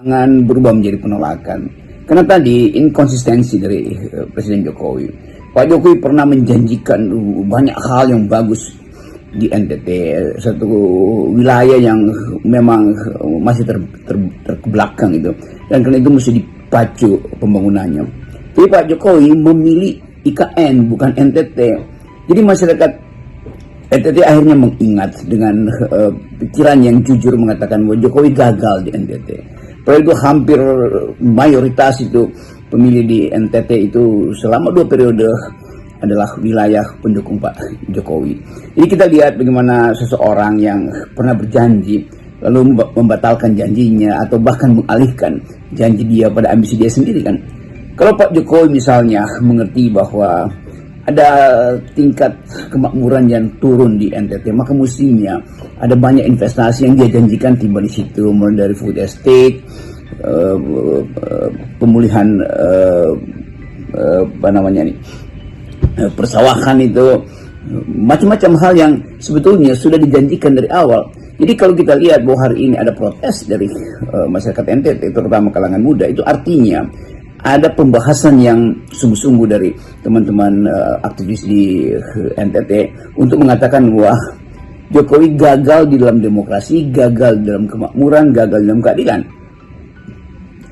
jangan berubah menjadi penolakan. Karena tadi inkonsistensi dari Presiden Jokowi. Pak Jokowi pernah menjanjikan banyak hal yang bagus di NTT, satu wilayah yang memang masih terbelakang itu, dan karena itu mesti dipacu pembangunannya. Jadi Pak Jokowi memilih IKN bukan NTT. Jadi masyarakat NTT akhirnya mengingat dengan pikiran yang jujur mengatakan bahwa Jokowi gagal di NTT. Padahal itu hampir mayoritas itu pemilih di NTT itu selama 2 periode adalah wilayah pendukung Pak Jokowi. Jadi kita lihat bagaimana seseorang yang pernah berjanji lalu membatalkan janjinya atau bahkan mengalihkan janji dia pada ambisi dia sendiri kan. Kalau Pak Jokowi misalnya mengerti bahwa ada tingkat kemakmuran yang turun di NTT, maka mestinya ada banyak investasi yang dia janjikan tiba di situ, mulai dari food estate, pemulihan persawahan itu, macam-macam hal yang sebetulnya sudah dijanjikan dari awal. Jadi kalau kita lihat bahwa hari ini ada protes dari masyarakat NTT, terutama kalangan muda, itu artinya ada pembahasan yang sungguh-sungguh dari teman-teman aktivis di NTT untuk mengatakan bahwa Jokowi gagal di dalam demokrasi, gagal dalam kemakmuran, gagal dalam keadilan.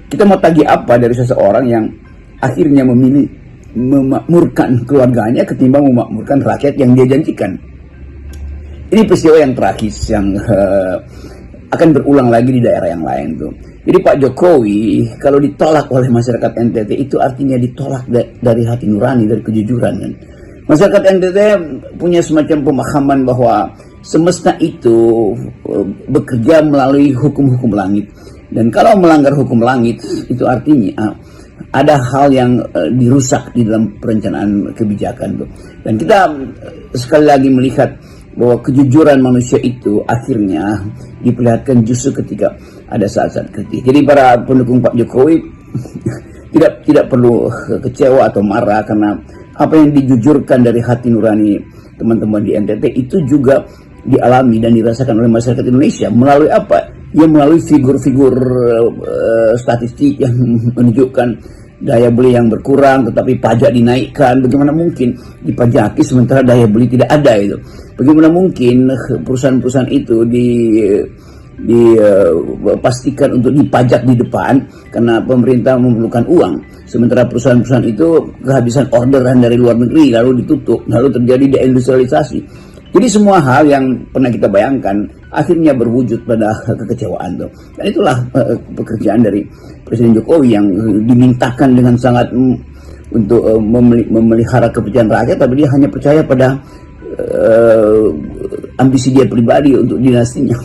Kita mau tagih apa dari seseorang yang akhirnya memilih memakmurkan keluarganya ketimbang memakmurkan rakyat yang dia janjikan? Ini peristiwa yang tragis yang akan berulang lagi di daerah yang lain tuh. Jadi Pak Jokowi kalau ditolak oleh masyarakat NTT itu artinya ditolak dari hati nurani, dari kejujuran kan. Masyarakat NTT punya semacam pemahaman bahwa semesta itu bekerja melalui hukum-hukum langit, dan kalau melanggar hukum langit itu artinya ada hal yang dirusak di dalam perencanaan kebijakan tuh. Dan kita sekali lagi melihat bahwa kejujuran manusia itu akhirnya diperlihatkan justru ketika ada saat-saat kritis. Jadi para pendukung Pak Jokowi tidak perlu kecewa atau marah, karena apa yang dijujurkan dari hati nurani teman-teman di NTT itu juga dialami dan dirasakan oleh masyarakat Indonesia melalui apa? Ya melalui figur-figur statistik yang menunjukkan daya beli yang berkurang tetapi pajak dinaikkan. Bagaimana mungkin dipajaki sementara daya beli tidak ada itu? Bagaimana mungkin perusahaan-perusahaan itu dipastikan untuk dipajak di depan karena pemerintah memerlukan uang, sementara perusahaan-perusahaan itu kehabisan orderan dari luar negeri lalu ditutup, lalu terjadi deindustrialisasi. Jadi semua hal yang pernah kita bayangkan akhirnya berwujud pada kekecewaan tuh. Dan itulah pekerjaan dari Presiden Jokowi yang dimintakan dengan sangat untuk memelihara kepercayaan rakyat, tapi dia hanya percaya pada ambisi dia pribadi untuk dinastinya.